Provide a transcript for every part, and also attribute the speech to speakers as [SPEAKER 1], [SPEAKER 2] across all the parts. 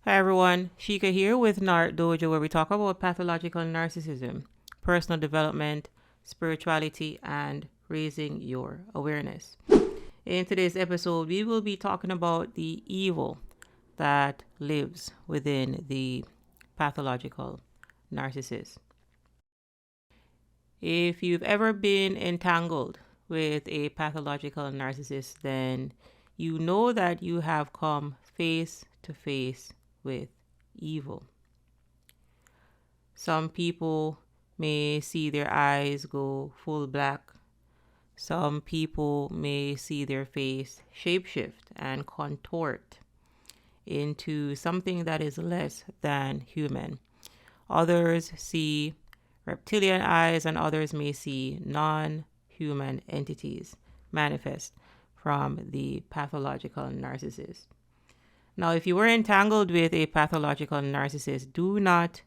[SPEAKER 1] Hi everyone, Shika here with NarcDojo, where we talk about pathological narcissism, personal development, spirituality, and raising your awareness. In today's episode, we will be talking about the evil that lives within the pathological narcissist. If you've ever been entangled with a pathological narcissist, then you know that you have come face to face with evil. Some people may see their eyes go full black. Some people may see their face shapeshift and contort into something that is less than human. Others see reptilian eyes, and others may see non-human entities manifest from the pathological narcissist. Now, if you were entangled with a pathological narcissist, do not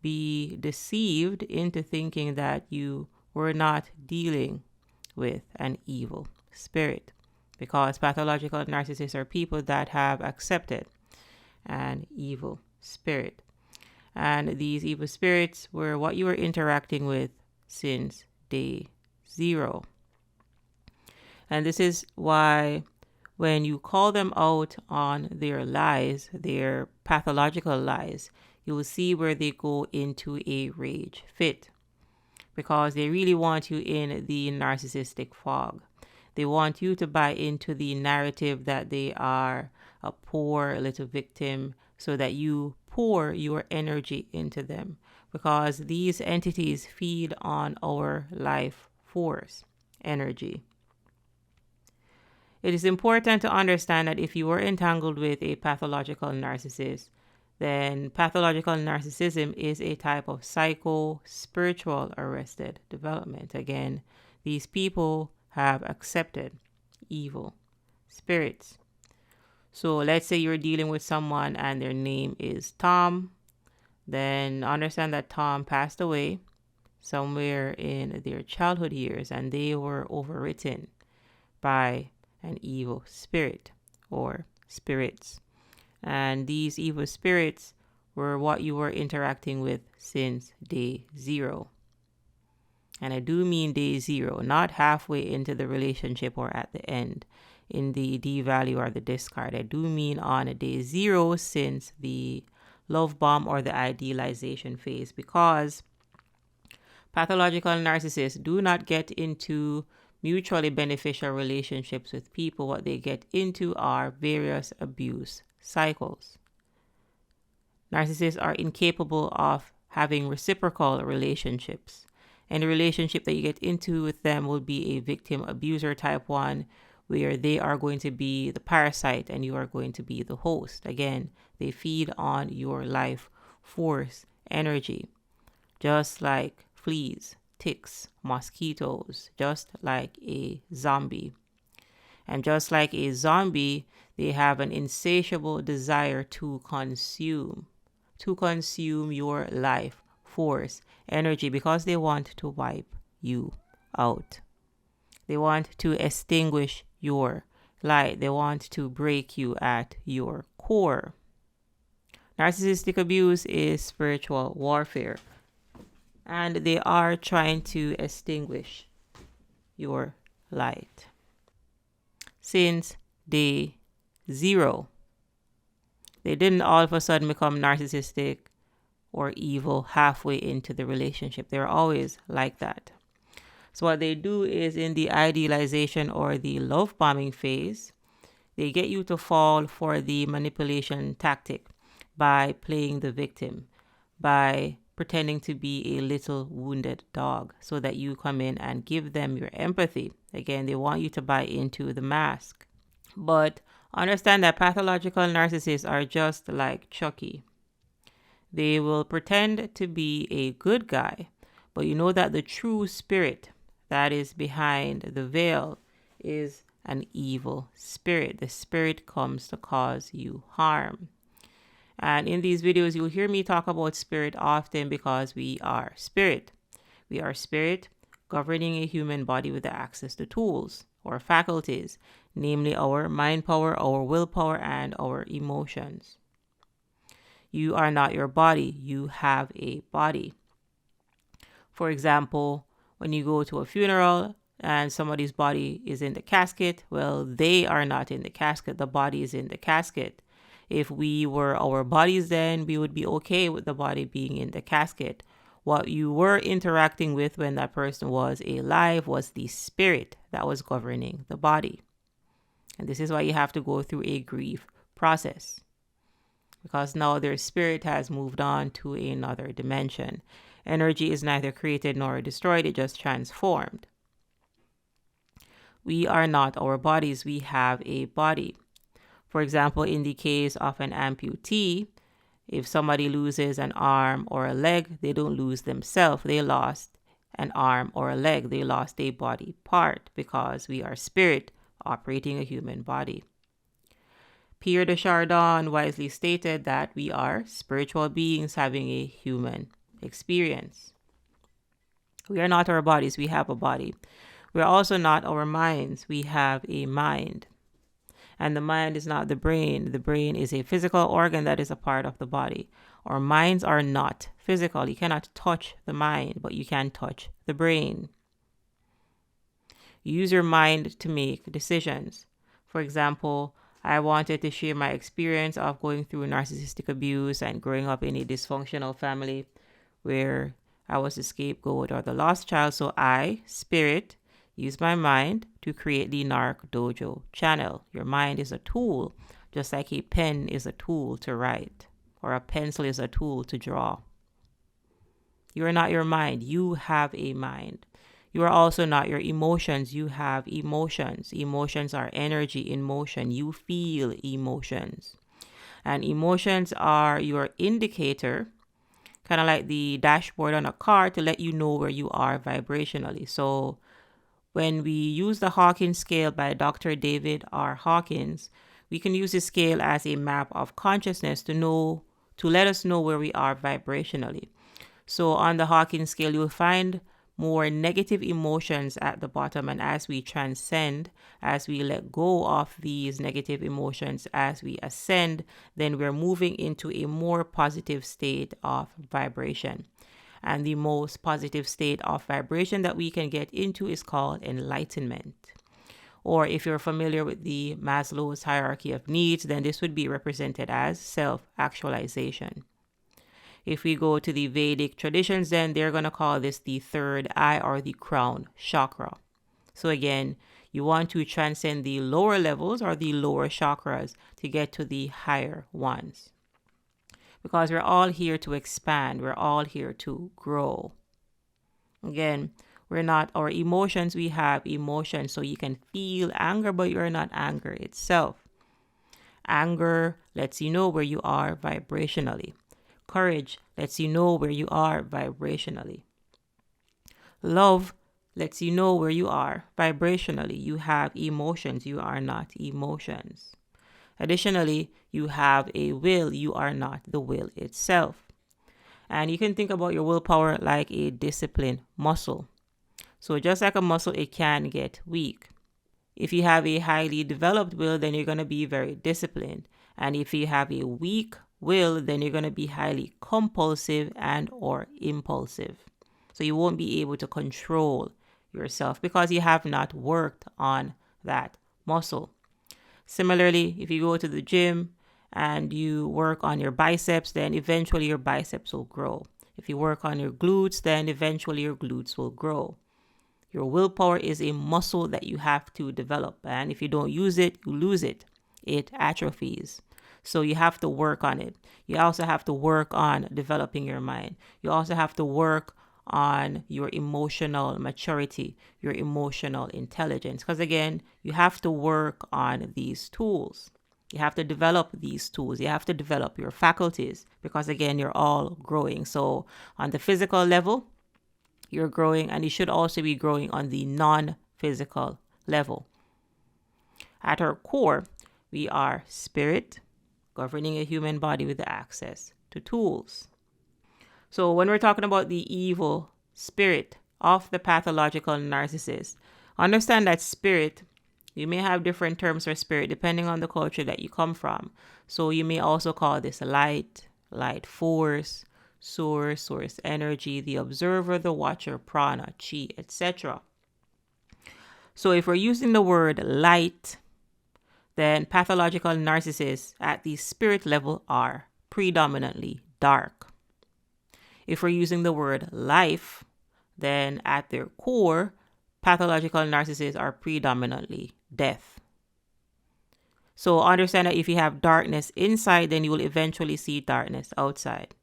[SPEAKER 1] be deceived into thinking that you were not dealing with an evil spirit, because pathological narcissists are people that have accepted an evil spirit. And these evil spirits were what you were interacting with since day zero. And this is why when you call them out on their lies, their pathological lies, you will see where they go into a rage fit, because they really want you in the narcissistic fog. They want you to buy into the narrative that they are a poor little victim, so that you pour your energy into them, because these entities feed on our life force energy. It is important to understand that if you are entangled with a pathological narcissist, then pathological narcissism is a type of psycho-spiritual arrested development. Again, these people have accepted evil spirits. So let's say you're dealing with someone and their name is Tom. Then understand that Tom passed away somewhere in their childhood years, and they were overwritten by an evil spirit or spirits. And these evil spirits were what you were interacting with since day zero. And I do mean day zero, not halfway into the relationship or at the end in the devalue or the discard. I do mean on a day zero, since the love bomb or the idealization phase, because pathological narcissists do not get into mutually beneficial relationships with people. What they get into are various abuse cycles. Narcissists are incapable of having reciprocal relationships. And the relationship that you get into with them will be a victim abuser type one, where they are going to be the parasite and you are going to be the host. Again, they feed on your life force energy, just like fleas, ticks, mosquitoes, just like a zombie. And just like a zombie, they have an insatiable desire to consume your life force energy, because they want to wipe you out. They want to extinguish your light. They want to break you at your core. Narcissistic abuse is spiritual warfare, and they are trying to extinguish your light since day zero. They didn't all of a sudden become narcissistic or evil halfway into the relationship. They're always like that. So what they do is, in the idealization or the love bombing phase, they get you to fall for the manipulation tactic by playing the victim, by pretending to be a little wounded dog, so that you come in and give them your empathy. Again, they want you to buy into the mask. But understand that pathological narcissists are just like Chucky. They will pretend to be a good guy, but you know that the true spirit that is behind the veil is an evil spirit. The spirit comes to cause you harm. And in these videos, you'll hear me talk about spirit often, because we are spirit. We are spirit governing a human body with access to tools or faculties, namely our mind power, our willpower, and our emotions. You are not your body. You have a body. For example, when you go to a funeral and somebody's body is in the casket, well, they are not in the casket. The body is in the casket. If we were our bodies, then we would be okay with the body being in the casket. What you were interacting with when that person was alive was the spirit that was governing the body. And this is why you have to go through a grief process, because now their spirit has moved on to another dimension. Energy is neither created nor destroyed, it just transformed. We are not our bodies, we have a body. For example, in the case of an amputee, if somebody loses an arm or a leg, they don't lose themselves. They lost an arm or a leg. They lost a body part, because we are spirit operating a human body. Pierre de Chardin wisely stated that we are spiritual beings having a human experience. We are not our bodies, we have a body. We are also not our minds, we have a mind. And the mind is not the brain. The brain is a physical organ that is a part of the body. Our minds are not physical. You cannot touch the mind, but you can touch the brain. Use your mind to make decisions. For example, I wanted to share my experience of going through narcissistic abuse and growing up in a dysfunctional family where I was the scapegoat or the lost child. So I, spirit, use my mind to create the NarcDojo channel. Your mind is a tool, just like a pen is a tool to write, or a pencil is a tool to draw. You are not your mind. You have a mind. You are also not your emotions. You have emotions. Emotions are energy in motion. You feel emotions. And emotions are your indicator, kind of like the dashboard on a car, to let you know where you are vibrationally. So when we use the Hawkins scale by Dr. David R. Hawkins, we can use this scale as a map of consciousness to let us know where we are vibrationally. So on the Hawkins scale, you'll find more negative emotions at the bottom. And as we transcend, as we let go of these negative emotions, as we ascend, then we're moving into a more positive state of vibration. And the most positive state of vibration that we can get into is called enlightenment. Or if you're familiar with the Maslow's hierarchy of needs, then this would be represented as self-actualization. If we go to the Vedic traditions, then they're going to call this the third eye or the crown chakra. So again, you want to transcend the lower levels or the lower chakras to get to the higher ones. Because we're all here to expand. We're all here to grow. Again, we're not our emotions. We have emotions. So you can feel anger, but you're not anger itself. Anger lets you know where you are vibrationally. Courage lets you know where you are vibrationally. Love lets you know where you are vibrationally. You have emotions. You are not emotions. Additionally, you have a will. You are not the will itself. And you can think about your willpower like a disciplined muscle. So just like a muscle, it can get weak. If you have a highly developed will, then you're going to be very disciplined. And if you have a weak will, then you're going to be highly compulsive and or impulsive. So you won't be able to control yourself because you have not worked on that muscle. Similarly, if you go to the gym and you work on your biceps, then eventually your biceps will grow. If you work on your glutes, then eventually your glutes will grow. Your willpower is a muscle that you have to develop. And if you don't use it, you lose it. It atrophies. So you have to work on it. You also have to work on developing your mind. You also have to work on your emotional maturity, your emotional intelligence. Because again, you have to work on these tools. You have to develop these tools. You have to develop your faculties because again, you're all growing. So on the physical level, you're growing, and you should also be growing on the non-physical level. At our core, we are spirit, governing a human body with access to tools. So when we're talking about the evil spirit of the pathological narcissist, understand that spirit, you may have different terms for spirit depending on the culture that you come from. So you may also call this light, light force, source energy, the observer, the watcher, prana, chi, etc. So if we're using the word light, then pathological narcissists at the spirit level are predominantly dark. If we're using the word life, then at their core, pathological narcissists are predominantly death. So understand that if you have darkness inside, then you will eventually see darkness outside.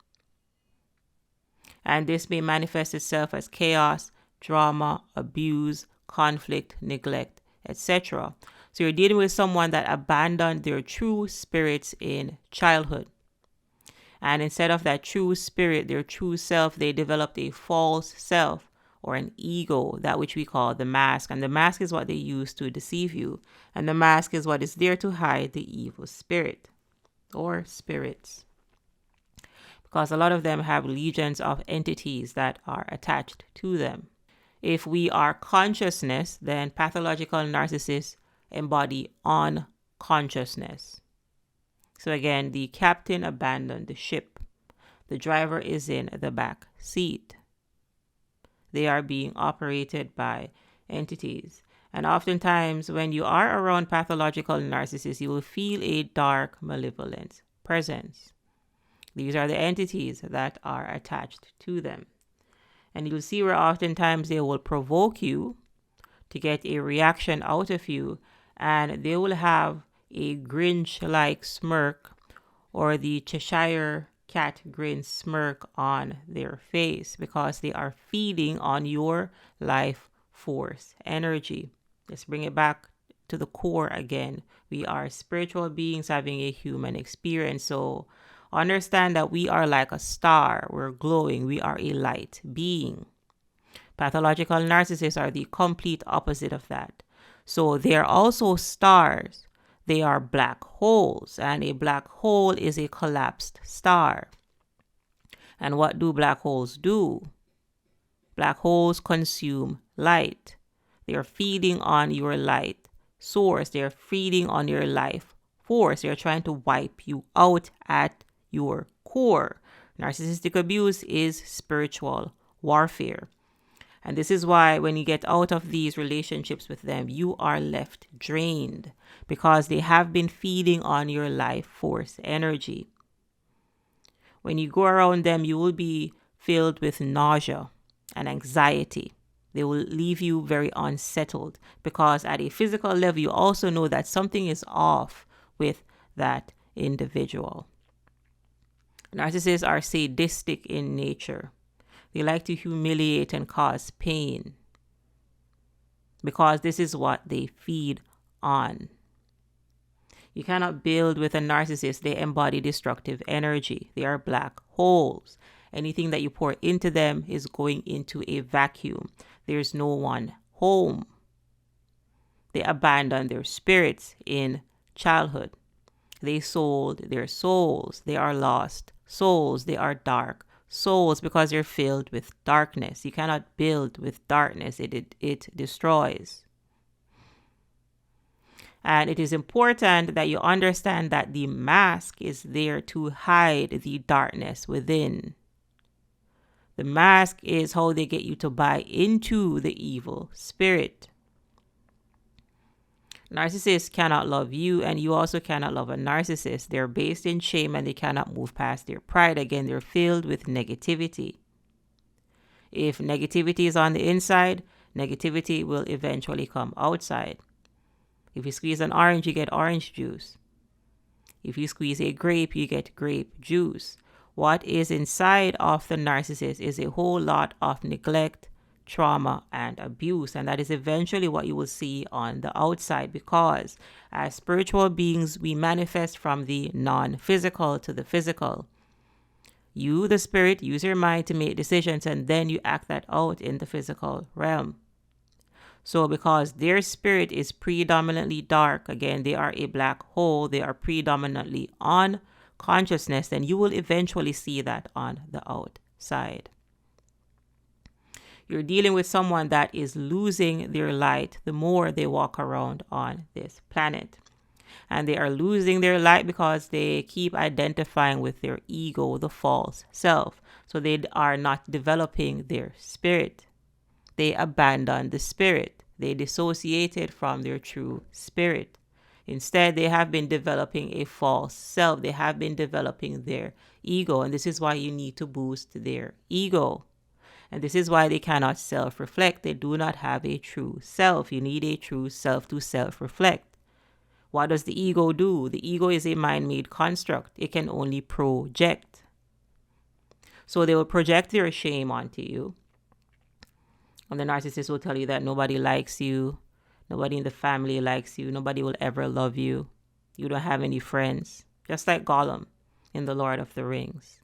[SPEAKER 1] And this may manifest itself as chaos, drama, abuse, conflict, neglect, etc. So you're dealing with someone that abandoned their true spirits in childhood. And instead of that true spirit, their true self, they developed a false self or an ego, that which we call the mask. And the mask is what they use to deceive you. And the mask is what is there to hide the evil spirit or spirits. Because a lot of them have legions of entities that are attached to them. If we are consciousness, then pathological narcissists embody unconsciousness. So again, the captain abandoned the ship. The driver is in the back seat. They are being operated by entities. And oftentimes, when you are around pathological narcissists, you will feel a dark, malevolent presence. These are the entities that are attached to them. And you'll see where oftentimes they will provoke you to get a reaction out of you, and they will have a Grinch-like smirk or the Cheshire cat grin smirk on their face because they are feeding on your life force energy. Let's bring it back to the core again. We are spiritual beings having a human experience. So understand that we are like a star. We're glowing. We are a light being. Pathological narcissists are the complete opposite of that. So they are also stars. They are black holes, and a black hole is a collapsed star. And what do black holes do? Black holes consume light. They are feeding on your light source. They are feeding on your life force. They are trying to wipe you out at your core. Narcissistic abuse is spiritual warfare. And this is why when you get out of these relationships with them, you are left drained because they have been feeding on your life force energy. When you go around them, you will be filled with nausea and anxiety. They will leave you very unsettled because at a physical level, you also know that something is off with that individual. Narcissists are sadistic in nature. They like to humiliate and cause pain because this is what they feed on. You cannot build with a narcissist. They embody destructive energy. They are black holes. Anything that you pour into them is going into a vacuum. There's no one home. They abandoned their spirits in childhood. They sold their souls. They are lost souls. They are dark souls because they're filled with darkness. You cannot build with darkness. It destroys. And it is important that you understand that the mask is there to hide the darkness within. The mask is how they get you to buy into the evil spirit. Narcissists cannot love you, and you also cannot love a narcissist. They're based in shame and they cannot move past their pride. Again, they're filled with negativity. If negativity is on the inside, negativity will eventually come outside. If you squeeze an orange, you get orange juice. If you squeeze a grape, you get grape juice. What is inside of the narcissist is a whole lot of neglect, trauma, and abuse. And that is eventually what you will see on the outside because as spiritual beings, we manifest from the non-physical to the physical. You, the spirit, use your mind to make decisions and then you act that out in the physical realm. So because their spirit is predominantly dark, again, they are a black hole, they are predominantly on consciousness, then you will eventually see that on the outside. You're dealing with someone that is losing their light the more they walk around on this planet. And they are losing their light because they keep identifying with their ego, the false self. So they are not developing their spirit. They abandon the spirit. They dissociated from their true spirit. Instead, they have been developing a false self. They have been developing their ego. And this is why you need to boost their ego. And this is why they cannot self-reflect. They do not have a true self. You need a true self to self-reflect. What does the ego do? The ego is a mind-made construct. It can only project. So they will project their shame onto you. And the narcissist will tell you that nobody likes you. Nobody in the family likes you. Nobody will ever love you. You don't have any friends. Just like Gollum in The Lord of the Rings.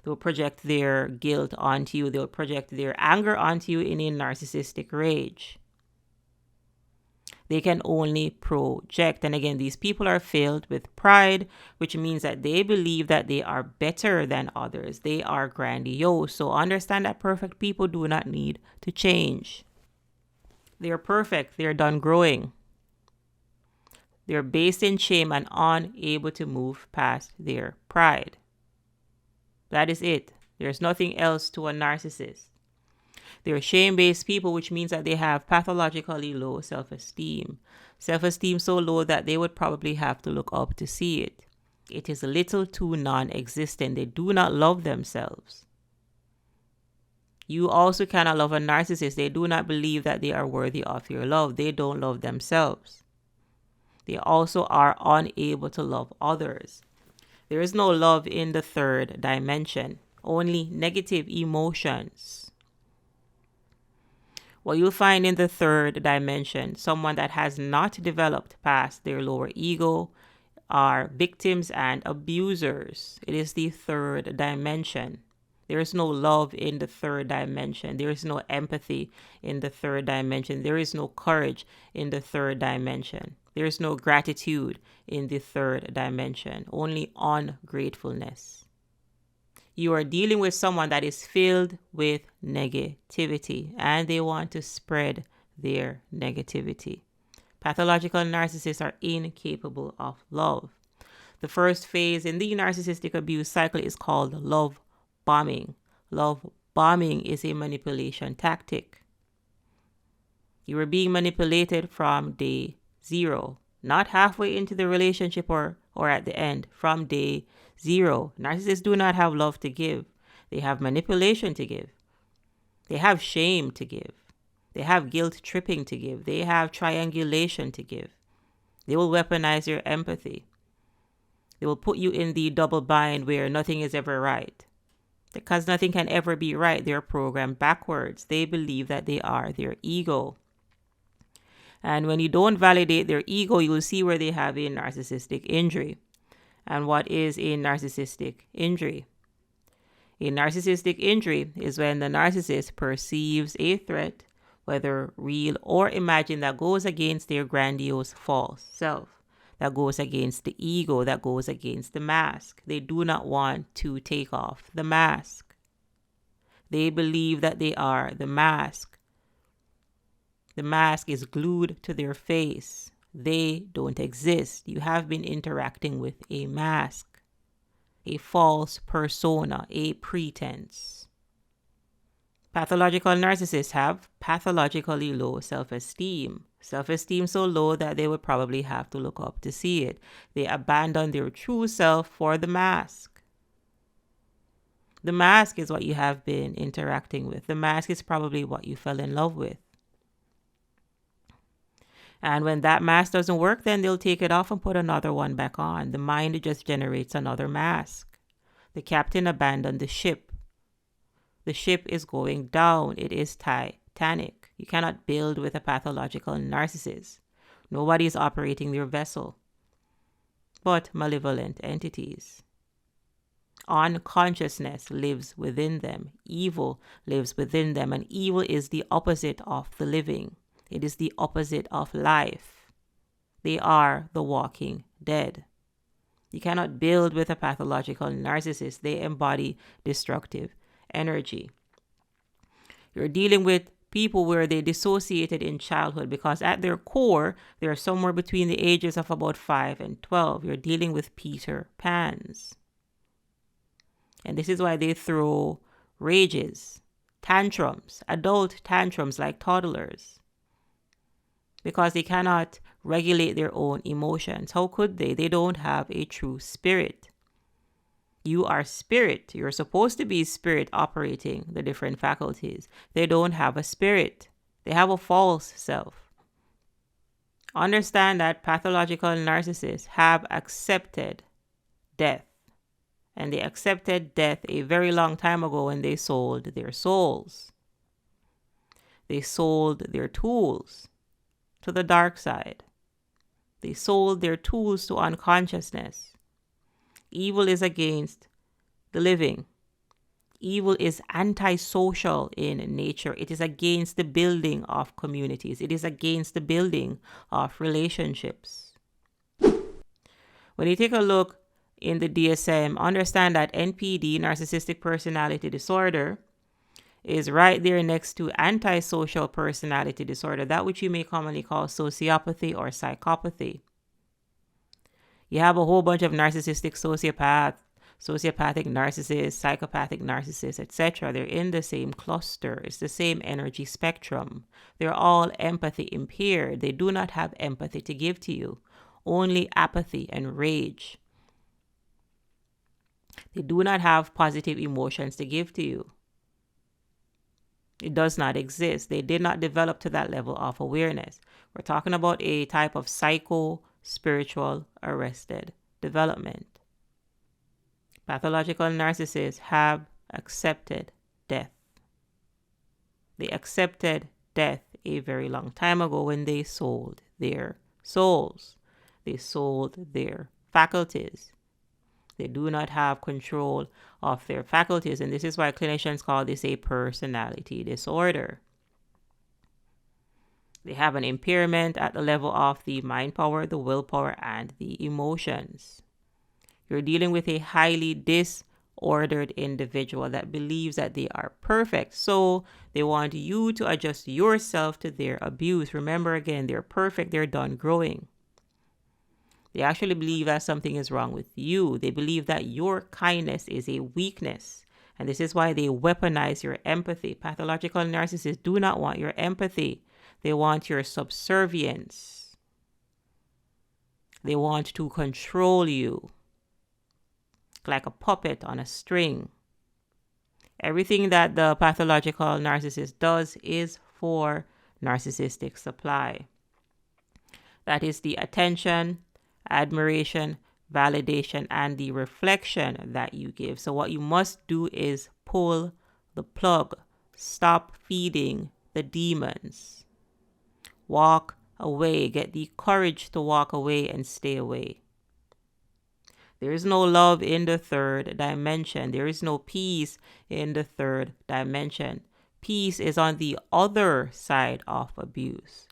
[SPEAKER 1] They'll project their guilt onto you. They'll project their anger onto you in a narcissistic rage. They can only project. And again, these people are filled with pride, which means that they believe that they are better than others. They are grandiose. So understand that perfect people do not need to change. They are perfect. They are done growing. They are based in shame and unable to move past their pride. That is it. There's nothing else to a narcissist. They're shame-based people, which means that they have pathologically low self-esteem. Self-esteem so low that they would probably have to look up to see it. It is a little too non-existent. They do not love themselves. You also cannot love a narcissist. They do not believe that they are worthy of your love. They don't love themselves. They also are unable to love others. There is no love in the third dimension, only negative emotions. What you'll find in the third dimension, someone that has not developed past their lower ego are victims and abusers. It is the third dimension. There is no love in the third dimension. There is no empathy in the third dimension. There is no courage in the third dimension. There is no gratitude in the third dimension, only ungratefulness. You are dealing with someone that is filled with negativity and they want to spread their negativity. Pathological narcissists are incapable of love. The first phase in the narcissistic abuse cycle is called love bombing. Love bombing is a manipulation tactic. You are being manipulated from day zero, not halfway into the relationship or at the end, from day zero. Narcissists do not have love to give. They have manipulation to give. They have shame to give. They have guilt tripping to give. They have triangulation to give. They will weaponize your empathy. They will put you in the double bind where nothing is ever right. Because nothing can ever be right, they're programmed backwards. They believe that they are their ego. And when you don't validate their ego, you will see where they have a narcissistic injury. And what is a narcissistic injury? A narcissistic injury is when the narcissist perceives a threat, whether real or imagined, that goes against their grandiose false self, that goes against the ego, that goes against the mask. They do not want to take off the mask. They believe that they are the mask. The mask is glued to their face. They don't exist. You have been interacting with a mask, a false persona, a pretense. Pathological narcissists have pathologically low self-esteem. Self-esteem so low that they would probably have to look up to see it. They abandon their true self for the mask. The mask is what you have been interacting with. The mask is probably what you fell in love with. And when that mask doesn't work, then they'll take it off and put another one back on. The mind just generates another mask. The captain abandoned the ship. The ship is going down. It is Titanic. You cannot build with a pathological narcissist. Nobody is operating their vessel but malevolent entities. Unconsciousness lives within them. Evil lives within them. And evil is the opposite of the living. It is the opposite of life. They are the walking dead. You cannot build with a pathological narcissist. They embody destructive energy. You're dealing with people where they dissociated in childhood, because at their core, they're somewhere between the ages of about 5 and 12. You're dealing with Peter Pans. And this is why they throw rages, tantrums, adult tantrums like toddlers, because they cannot regulate their own emotions. How could they? They don't have a true spirit. You are spirit. You're supposed to be spirit operating the different faculties. They don't have a spirit. They have a false self. Understand that pathological narcissists have accepted death. And they accepted death a very long time ago when they sold their souls. They sold their tools to the dark side. They sold their tools to unconsciousness. Evil is against the living. Evil is antisocial in nature. It is against the building of communities. It is against the building of relationships. When you take a look in the DSM, understand that NPD, narcissistic personality disorder, is right there next to antisocial personality disorder, that which you may commonly call sociopathy or psychopathy. You have a whole bunch of narcissistic sociopathic narcissists, psychopathic narcissists, etc. They're in the same cluster. It's the same energy spectrum. They're all empathy impaired. They do not have empathy to give to you, only apathy and rage. They do not have positive emotions to give to you. It does not exist. They did not develop to that level of awareness. We're talking about a type of psycho-spiritual arrested development. Pathological narcissists have accepted death. They accepted death a very long time ago when they sold their souls. They sold their faculties. They do not have control of their faculties, and this is why clinicians call this a personality disorder. They have an impairment at the level of the mind power, the willpower, and the emotions. You're dealing with a highly disordered individual that believes that they are perfect, so they want you to adjust yourself to their abuse. Remember, again, they're perfect, they're done growing. They actually believe that something is wrong with you. They believe that your kindness is a weakness. And this is why they weaponize your empathy. Pathological narcissists do not want your empathy. They want your subservience. They want to control you like a puppet on a string. Everything that the pathological narcissist does is for narcissistic supply. That is the attention, admiration, validation, and the reflection that you give. So what you must do is pull the plug. Stop feeding the demons. Walk away. Get the courage to walk away and stay away. There is no love in the third dimension. There is no peace in the third dimension. Peace is on the other side of abuse.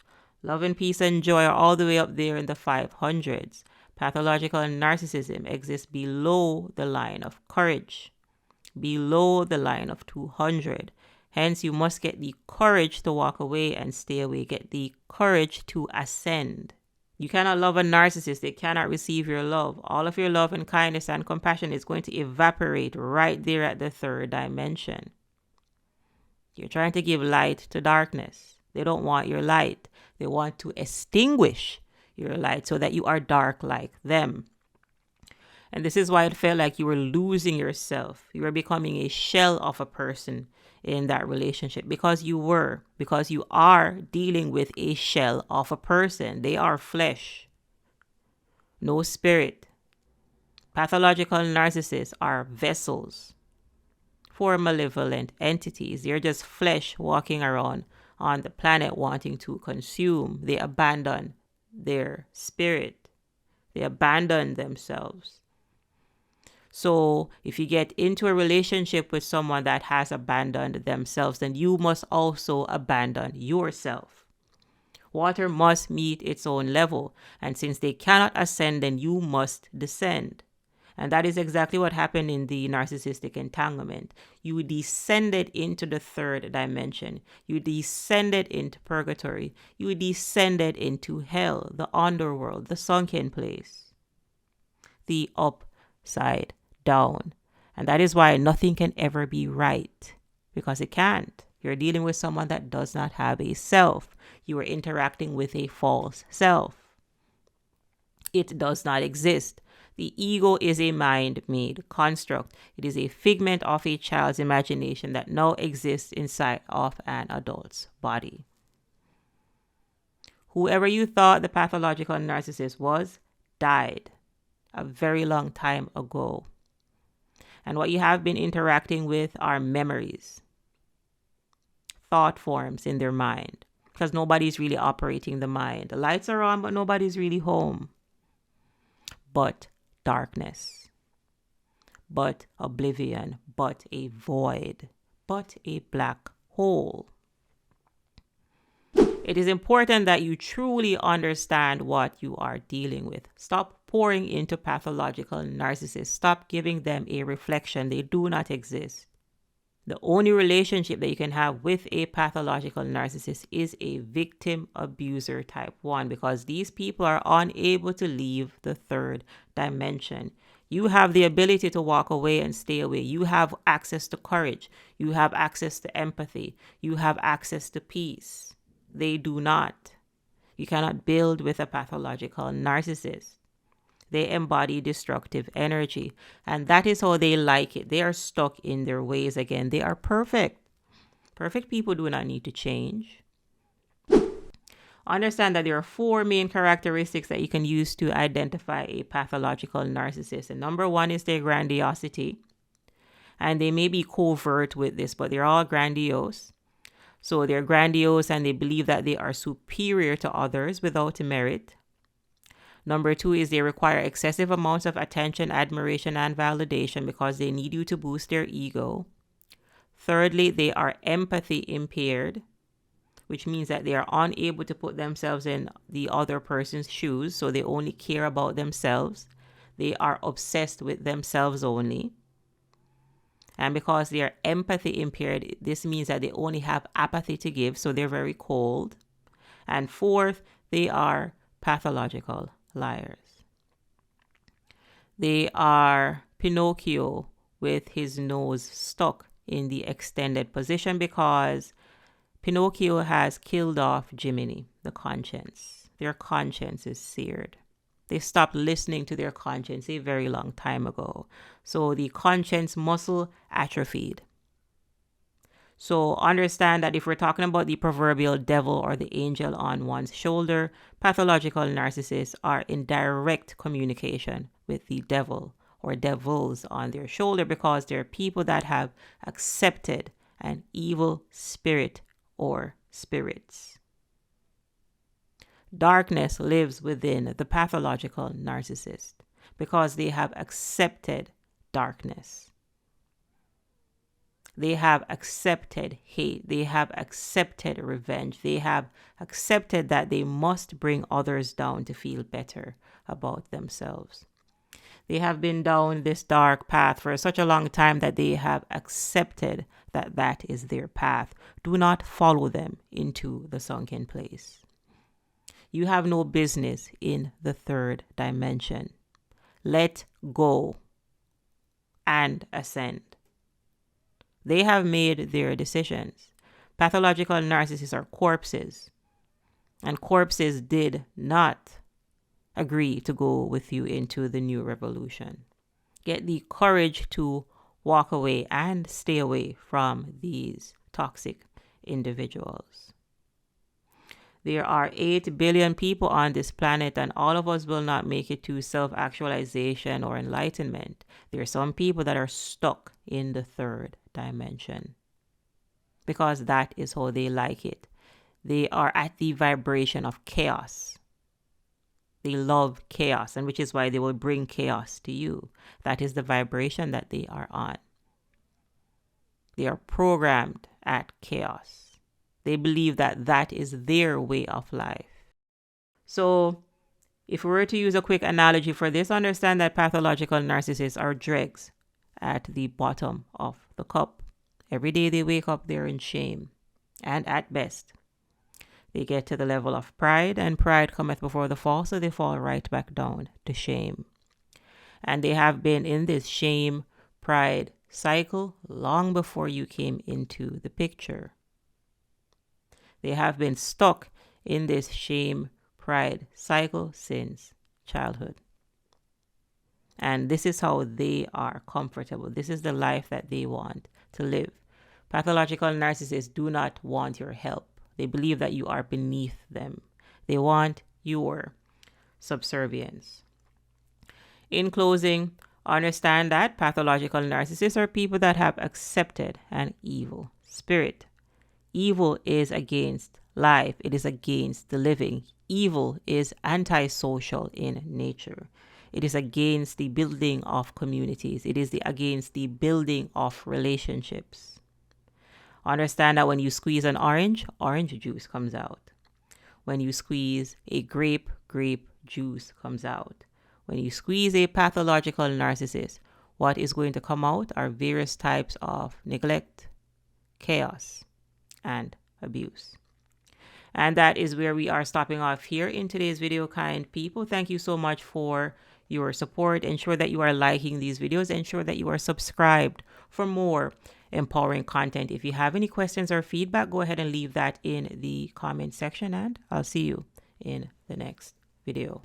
[SPEAKER 1] Love and peace and joy are all the way up there in the 500s. Pathological narcissism exists below the line of courage, below the line of 200. Hence, you must get the courage to walk away and stay away. Get the courage to ascend. You cannot love a narcissist. They cannot receive your love. All of your love and kindness and compassion is going to evaporate right there at the third dimension. You're trying to give light to darkness. They don't want your light. They want to extinguish your light so that you are dark like them. And this is why it felt like you were losing yourself. You were becoming a shell of a person in that relationship, because you are dealing with a shell of a person. They are flesh, no spirit. Pathological narcissists are vessels for malevolent entities. They're just flesh walking around on the planet wanting to consume. They abandon their spirit. They abandon themselves. So if you get into a relationship with someone that has abandoned themselves, then you must also abandon yourself. Water must meet its own level. And since they cannot ascend, then you must descend. And that is exactly what happened in the narcissistic entanglement. You descended into the third dimension. You descended into purgatory. You descended into hell, the underworld, the sunken place, the upside down. And that is why nothing can ever be right, because it can't. You're dealing with someone that does not have a self. You are interacting with a false self. It does not exist. The ego is a mind-made construct. It is a figment of a child's imagination that now exists inside of an adult's body. Whoever you thought the pathological narcissist was died a very long time ago. And what you have been interacting with are memories, thought forms in their mind, because nobody's really operating the mind. The lights are on, but nobody's really home. But darkness, but oblivion, but a void, but a black hole. It is important that you truly understand what you are dealing with. Stop pouring into pathological narcissists. Stop giving them a reflection. They do not exist. The only relationship that you can have with a pathological narcissist is a victim abuser type 1, because these people are unable to leave the third dimension. You have the ability to walk away and stay away. You have access to courage. You have access to empathy. You have access to peace. They do not. You cannot build with a pathological narcissist. They embody destructive energy, and that is how they like it. They are stuck in their ways again. They are perfect. Perfect people do not need to change. Understand that there are 4 main characteristics that you can use to identify a pathological narcissist. And number 1 is their grandiosity. And they may be covert with this, but they're all grandiose. So they're grandiose and they believe that they are superior to others without merit. Number 2 is they require excessive amounts of attention, admiration, and validation because they need you to boost their ego. Thirdly, they are empathy impaired, which means that they are unable to put themselves in the other person's shoes, so they only care about themselves. They are obsessed with themselves only. And because they are empathy impaired, this means that they only have apathy to give, so they're very cold. And fourth, they are pathological liars. They are Pinocchio with his nose stuck in the extended position because Pinocchio has killed off Jiminy, the conscience. Their conscience is seared. They stopped listening to their conscience a very long time ago. So the conscience muscle atrophied. So understand that if we're talking about the proverbial devil or the angel on one's shoulder, pathological narcissists are in direct communication with the devil or devils on their shoulder because they're people that have accepted an evil spirit or spirits. Darkness lives within the pathological narcissist because they have accepted darkness. They have accepted hate. They have accepted revenge. They have accepted that they must bring others down to feel better about themselves. They have been down this dark path for such a long time that they have accepted that that is their path. Do not follow them into the sunken place. You have no business in the third dimension. Let go and ascend. They have made their decisions. Pathological narcissists are corpses, and corpses did not agree to go with you into the new revolution. Get the courage to walk away and stay away from these toxic individuals. There are 8 billion people on this planet, and all of us will not make it to self-actualization or enlightenment. There are some people that are stuck in the third dimension because that is how they like it. They are at the vibration of chaos. They love chaos, and which is why they will bring chaos to you. That is the vibration that they are on. They are programmed at chaos. They believe that that is their way of life. So If we were to use a quick analogy for this, understand that pathological narcissists are dregs at the bottom of the cup. Every day they wake up, they're in shame. And at best, they get to the level of pride, and pride cometh before the fall, so they fall right back down to shame. And they have been in this shame, pride cycle long before you came into the picture. They have been stuck in this shame, pride cycle since childhood. And this is how they are comfortable. This is the life that they want to live. Pathological narcissists do not want your help. They believe that you are beneath them. They want your subservience. In closing, understand that pathological narcissists are people that have accepted an evil spirit. Evil is against life. It is against the living. Evil is antisocial in nature. It is against the building of communities. It is against the building of relationships. Understand that when you squeeze an orange juice comes out. When you squeeze a grape juice comes out. When you squeeze a pathological narcissist, what is going to come out are various types of neglect, chaos, and abuse. And that is where we are stopping off here in today's video, kind people. Thank you so much for your support. Ensure that you are liking these videos. Ensure that you are subscribed for more empowering content. If you have any questions or feedback, go ahead and leave that in the comment section, and I'll see you in the next video.